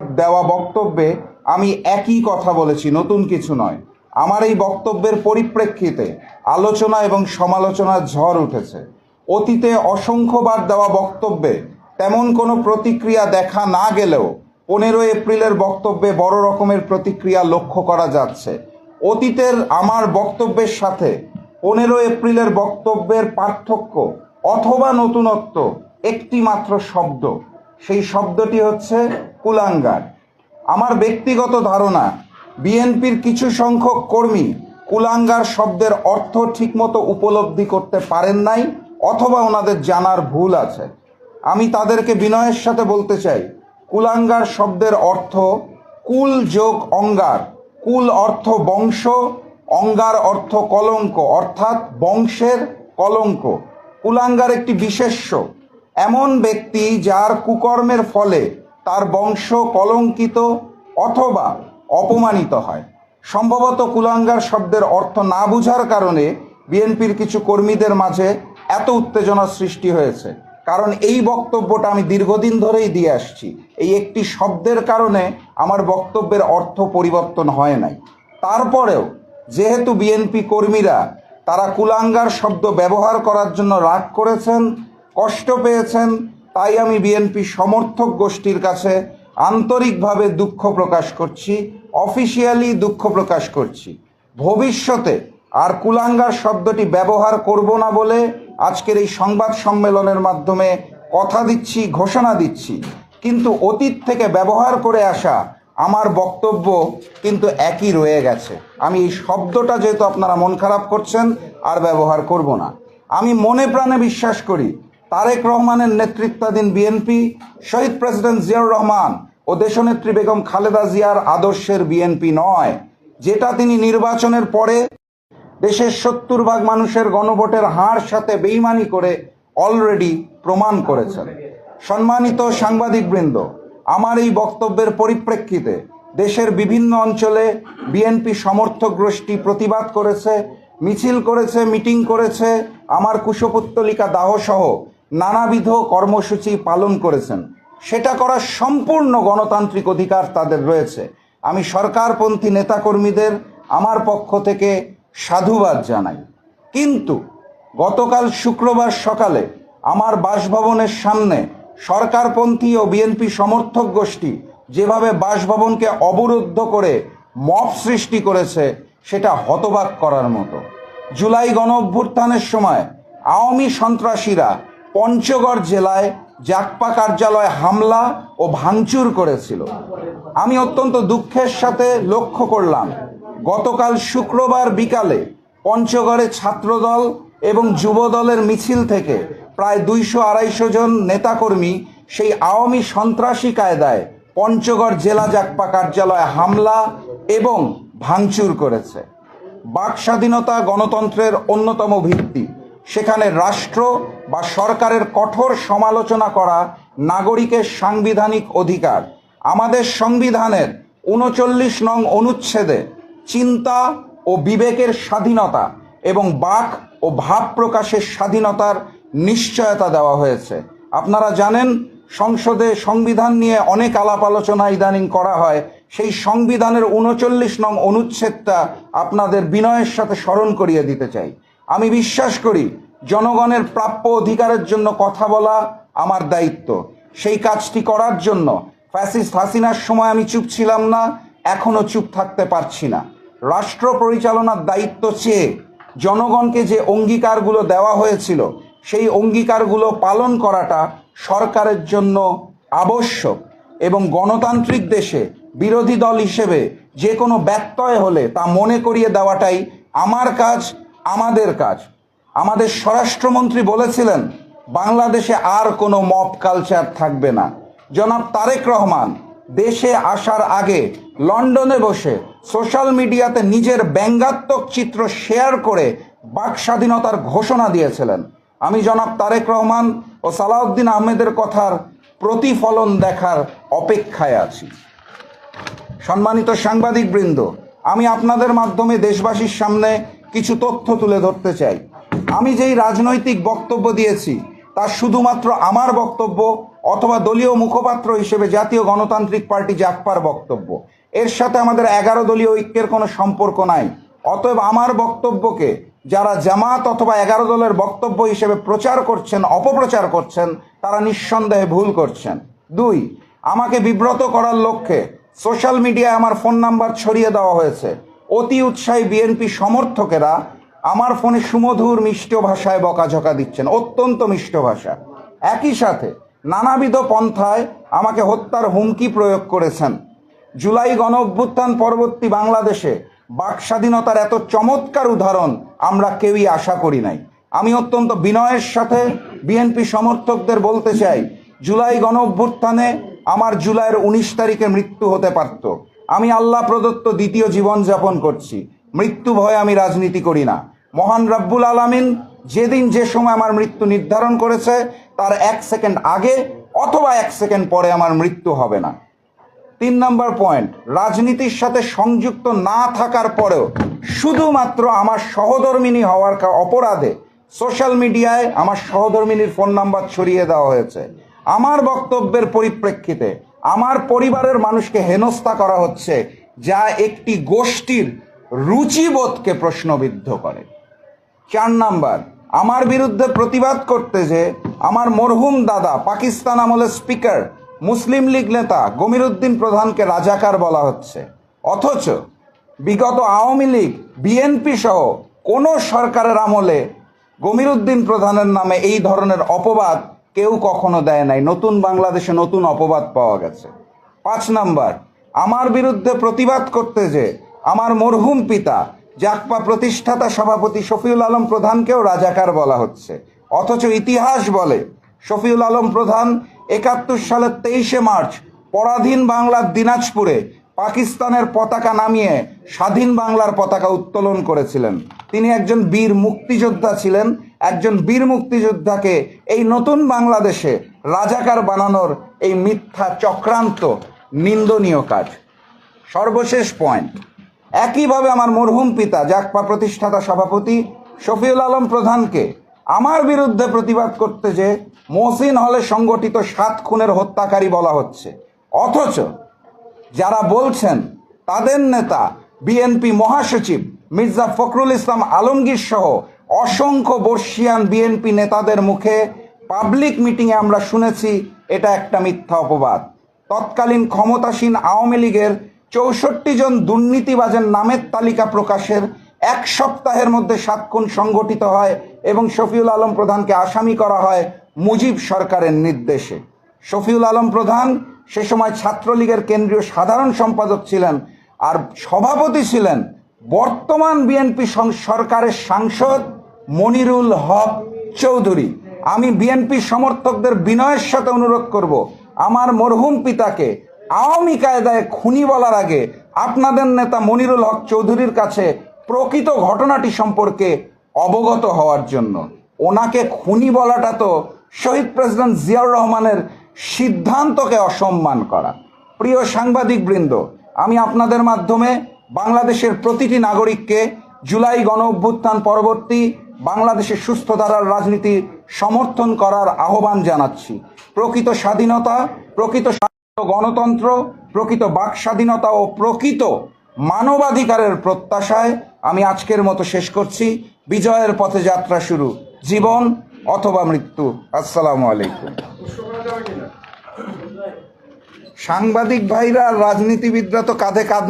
দেওয়া বক্তব্যে আমি একই কথা বলেছি, নতুন কিছু নয়। আমার এই বক্তব্যের পরিপ্রেক্ষিতে আলোচনা এবং সমালোচনার ঝড় উঠেছে। অতীতে অসংখ্যবার দেওয়া বক্তব্যে তেমন কোনো প্রতিক্রিয়া দেখা না গেলেও 15 এপ্রিলের বক্তব্যে বড় রকমের প্রতিক্রিয়া লক্ষ্য করা যাচ্ছে। অতীতের আমার বক্তব্যের সাথে 15 এপ্রিলের বক্তব্যের পার্থক্য অথবা নতুনত্ব একটি মাত্র শব্দ, সেই শব্দটি হচ্ছে কুলাঙ্গার। আমার ব্যক্তিগত ধারণা, বিএনপির কিছু সংখ্যক কর্মী কুলাঙ্গার শব্দের অর্থ ঠিকমতো উপলব্ধি করতে পারেন নাই, অথবা ওনাদের জানার ভুল আছে। আমি তাদেরকে বিনয়ের সাথে বলতে চাই, কুলাঙ্গার শব্দের অর্থ কুল যোগ অঙ্গার। কুল অর্থ বংশ, অঙ্গার অর্থ কলঙ্ক, অর্থাৎ বংশের কলঙ্ক। কুলাঙ্গার একটি বিশেষ্য, এমন ব্যক্তি যার কুকর্মের ফলে তার বংশ কলঙ্কিত অথবা অপমানিত হয়। সম্ভবত কুলাঙ্গার শব্দের অর্থ না বুঝার কারণে বিএনপির কিছু কর্মীদের মাঝে এত উত্তেজনা সৃষ্টি হয়েছে। কারণ এই বক্তব্যটা আমি দীর্ঘদিন ধরেই দিয়ে আসছি, এই একটি শব্দের কারণে আমার বক্তব্যের অর্থ পরিবর্তন হয় নাই। তারপরেও যেহেতু বিএনপি কর্মীরা তারা কুলাঙ্গার শব্দ ব্যবহার করার জন্য রাগ করেছেন, কষ্ট পেয়েছেন, তাই আমি বিএনপি সমর্থক গোষ্ঠীর কাছে আন্তরিকভাবে দুঃখ প্রকাশ করছি, অফিসিয়ালি দুঃখ প্রকাশ করছি। ভবিষ্যতে আর কুলাঙ্গার শব্দটি ব্যবহার করব না বলে আজকের এই সংবাদ সম্মেলনের মাধ্যমে কথা দিচ্ছি, ঘোষণা দিচ্ছি। কিন্তু অতীত থেকে ব্যবহার করে আসা আমার বক্তব্য কিন্তু একই রয়ে গেছে। আমি এই শব্দটা যেহেতু আপনারা মন খারাপ করছেন, আর ব্যবহার করব না। আমি মনে প্রাণে বিশ্বাস করি তারেক রহমানের নেতৃত্বাধীন বিএনপি শহীদ প্রেসিডেন্ট জিয়াউর রহমান ও দেশনেত্রী বেগম খালেদা জিয়ার আদর্শের বিএনপি নয়, যেটা তিনি নির্বাচনের পরে দেশের 70% মানুষের গণভোটের হার সাথে বেইমানি করে অলরেডি প্রমাণ করেছেন। সম্মানিত সাংবাদিকবৃন্দ, আমার এই বক্তব্যের পরিপ্রেক্ষিতে দেশের বিভিন্ন অঞ্চলে বিএনপি সমর্থক গোষ্ঠী প্রতিবাদ করেছে, মিছিল করেছে, মিটিং করেছে, আমার কুশপুত্তলিকা দাহসহ নানাবিধ কর্মসূচি পালন করেছেন। সেটা করার সম্পূর্ণ গণতান্ত্রিক অধিকার তাদের রয়েছে। আমি সরকারপন্থী নেতাকর্মীদের আমার পক্ষ থেকে সাধুবাদ জানাই। কিন্তু গতকাল শুক্রবার সকালে আমার বাসভবনের সামনে সরকারপন্থী ও বিএনপি সমর্থক গোষ্ঠী যেভাবে বাসভবনকে অবরুদ্ধ করে মব সৃষ্টি করেছে, সেটা হতবাক করার মতো। জুলাই গণ অভ্যুত্থানের সময় আওয়ামী সন্ত্রাসীরা পঞ্চগড় জেলায় জাকপা কার্যালয়ে হামলা ও ভাঙচুর করেছিল। আমি অত্যন্ত দুঃখের সাথে লক্ষ্য করলাম গতকাল শুক্রবার বিকালে পঞ্চগড়ে ছাত্রদল এবং যুবদলের মিছিল থেকে প্রায় 200-250 জন নেতাকর্মী সেই আওয়ামী সন্ত্রাসী কায়দায় পঞ্চগড় জেলা জাকপা কার্যালয়ে হামলা এবং ভাঙচুর করেছে। বাক স্বাধীনতা গণতন্ত্রের অন্যতম ভিত্তি। সেখানে রাষ্ট্র বা সরকারের কঠোর সমালোচনা করা নাগরিকের সাংবিধানিক অধিকার। আমাদের সংবিধানের 39 নং অনুচ্ছেদে চিন্তা ও বিবেকের স্বাধীনতা এবং বাক ও ভাব প্রকাশের স্বাধীনতার নিশ্চয়তা দেওয়া হয়েছে। আপনারা জানেন, সংসদে সংবিধান নিয়ে অনেক আলাপ আলোচনা ইদানিং করা হয়। সেই সংবিধানের 39 নং অনুচ্ছেদটা আপনাদের বিনয়ের সাথে স্মরণ করিয়ে দিতে চাই। আমি বিশ্বাস করি জনগণের প্রাপ্য অধিকারের জন্য কথা বলা আমার দায়িত্ব। সেই কাজটি করার জন্য ফ্যাসিস্ট হাসিনার সময় আমি চুপ ছিলাম না, এখনো চুপ থাকতে পারছি না। রাষ্ট্র পরিচালনার দায়িত্ব চেয়ে জনগণকে যে অঙ্গীকারগুলো দেওয়া হয়েছিল, সেই অঙ্গীকারগুলো পালন করাটা সরকারের জন্য আবশ্যক। এবং গণতান্ত্রিক দেশে বিরোধী দল হিসেবে যে কোনো ব্যত্যয় হলে তা মনে করিয়ে দেওয়াটাই আমার কাজ, আমাদের কাজ। আমাদের স্বরাষ্ট্রমন্ত্রী বলেছিলেন বাংলাদেশে আর কোনো মব কালচার থাকবে না। জনাব তারেক রহমান দেশে আসার আগে লন্ডনে বসে সোশ্যাল মিডিয়াতে নিজের ব্যঙ্গাত্মক চিত্র শেয়ার করে বাক স্বাধীনতার ঘোষণা দিয়েছিলেন। আমি জনাব তারেক রহমান ও সালাউদ্দিন আহমেদের কথার প্রতিফলন দেখার অপেক্ষায় আছি। সম্মানিত সাংবাদিকবৃন্দ, আমি আপনাদের মাধ্যমে দেশবাসীর সামনে কিছু তথ্য তুলে ধরতে চাই। আমি যেই রাজনৈতিক বক্তব্য দিয়েছি তা শুধুমাত্র আমার বক্তব্য অথবা দলীয় মুখপাত্র হিসেবে জাতীয় গণতান্ত্রিক পার্টি জাগপার বক্তব্য। এর সাথে আমাদের 11 দলীয় ঐক্যের কোনো সম্পর্ক নাই। অতএব আমার বক্তব্যকে যারা জামাত অথবা 11 দলের বক্তব্য হিসেবে প্রচার করছেন, অপপ্রচার করছেন, তারা নিঃসন্দেহে ভুল করছেন। 2, আমাকে বিব্রত করার লক্ষ্যে সোশ্যাল মিডিয়ায় আমার ফোন নাম্বার ছড়িয়ে দেওয়া হয়েছে। অতি উৎসাহী বিএনপি সমর্থকেরা আমার ফোনে সুমধুর মিষ্ট ভাষায় বকাঝকা দিচ্ছেন, অত্যন্ত মিষ্ট ভাষা। একই সাথে নানাবিধ পন্থায় আমাকে হত্যার হুমকি প্রয়োগ করেছেন। জুলাই গণ অভ্যুত্থান পরবর্তী বাংলাদেশে বাক স্বাধীনতার এত চমৎকার উদাহরণ আমরা কেউই আশা করি নাই। আমি অত্যন্ত বিনয়ের সাথে বিএনপি সমর্থকদের বলতে চাই, জুলাই গণ অভ্যুত্থানে আমার জুলাইয়ের 19 তারিখে মৃত্যু হতে পারত। আমি আল্লাহ প্রদত্ত দ্বিতীয় জীবন যাপন করছি। মৃত্যু ভয়ে আমি রাজনীতি করি না। মহান রব্বুল আলামিন যেদিন যে সময় আমার মৃত্যু নির্ধারণ করেছে তার 1 সেকেন্ড আগে অথবা 1 সেকেন্ড পরে আমার মৃত্যু হবে না। 3 নম্বর পয়েন্ট, রাজনীতির সাথে সংযুক্ত না থাকার পরেও শুধুমাত্র আমার সহধর্মিণী হওয়ার অপরাধে সোশ্যাল মিডিয়ায় আমার সহধর্মিণীর ফোন নাম্বার ছড়িয়ে দেওয়া হয়েছে। আমার বক্তব্যের পরিপ্রেক্ষিতে আমার পরিবারের মানুষকে হেনস্থা করা হচ্ছে, যা একটি গোষ্ঠীর রুচিবোধকে প্রশ্নবিদ্ধ করে। 4 নাম্বার, আমার বিরুদ্ধে প্রতিবাদ করতে যে আমার মরহুম দাদা পাকিস্তান আমলের স্পিকার মুসলিম লীগ নেতা গমিরুদ্দিন প্রধানকে রাজাকার বলা হচ্ছে, অথচ বিগত আওয়ামী লীগ বিএনপি সহ কোনো সরকারের আমলে গমিরুদ্দিন প্রধানের নামে এই ধরনের অপবাদ কেউ কখনো দেয় নাই। নতুন বাংলাদেশে নতুন অপবাদ পাওয়া গেছে। 5 নাম্বার, আমার বিরুদ্ধে প্রতিবাদ করতে যে আমার মরহুম পিতা জাগপা প্রতিষ্ঠাতা সভাপতি শফিউল আলম প্রধানকেও রাজাকার বলা হচ্ছে, অথচ ইতিহাস বলে শফিউল আলম প্রধান 71 সালের 23শে মার্চ পরাধীন বাংলার দিনাজপুরে পাকিস্তানের পতাকা নামিয়ে স্বাধীন বাংলার পতাকা উত্তোলন করেছিলেন। তিনি একজন বীর মুক্তিযোদ্ধা ছিলেন। একজন বীর মুক্তিযোদ্ধাকে এই নতুন বাংলাদেশে রাজাকার বানানোর এই মিথ্যা চক্রান্ত নিন্দনীয় কাজ। সর্বশেষ পয়েন্ট, একইভাবে আমার মরহুম পিতা জাগপা প্রতিষ্ঠাতা সভাপতি শফিউল আলম প্রধানকে আমার বিরুদ্ধে প্রতিবাদ করতে যে মহসিন হলে সংগঠিত 7 খুনের হত্যাকারী বলা হচ্ছে, অথচ যারা বলছেন তাদের নেতা বিএনপি মহাসচিব মির্জা ফখরুল ইসলাম আলমগীর সহ অসংখ্য বর্ষিয়ান বিএনপি নেতাদের মুখে পাবলিক মিটিংয়ে আমরা শুনেছি এটা একটা মিথ্যা অপবাদ। তৎকালীন ক্ষমতাসীন আওয়ামী লীগের 64 জন দুর্নীতিবাজের নামের তালিকা প্রকাশের 1 সপ্তাহের মধ্যে 7 খুন সংগঠিত হয় এবং শফিউল আলম প্রধানকে আসামি করা হয় মুজিব সরকারের নির্দেশে। শফিউল আলম প্রধান সে সময় ছাত্রলীগের কেন্দ্রীয় সাধারণ সম্পাদক ছিলেন, আর সভাপতি ছিলেন বর্তমান বিএনপি সরকারের সাংসদ মনিরুল হক চৌধুরী। আমি বিএনপি সমর্থকদের বিনয়ের সাথে অনুরোধ করব, আমার মরহুম পিতাকে আওয়ামী কায়দায় খুনি বলার আগে আপনাদের নেতা মনিরুল হক চৌধুরীর কাছে প্রকৃত ঘটনাটি সম্পর্কে অবগত হওয়ার জন্য। ওনাকে খুনি বলাটা তো শহীদ প্রেসিডেন্ট জিয়াউর রহমানের সিদ্ধান্তকে অসম্মান করা। প্রিয় সাংবাদিকবৃন্দ, আমি আপনাদের মাধ্যমে বাংলাদেশের প্রতিটি নাগরিককে জুলাই গণ অভ্যুত্থান পরবর্তী বাংলাদেশের সুস্থ ধারার রাজনীতি সমর্থন করার আহ্বান জানাচ্ছি। প্রকৃত স্বাধীনতা, প্রকৃত গণতন্ত্র, প্রকৃত বাক স্বাধীনতা ও প্রকৃত মানবাধিকারের প্রত্যাশায় আমি আজকের মতো শেষ করছি। বিজয়ের পথে যাত্রা শুরু, জীবন অথবা মৃত্যু। আসসালামু আলাইকুম। সাংবাদিক ভাইরা, রাজনীতিবিদরা তো কাঁধে কাঁধ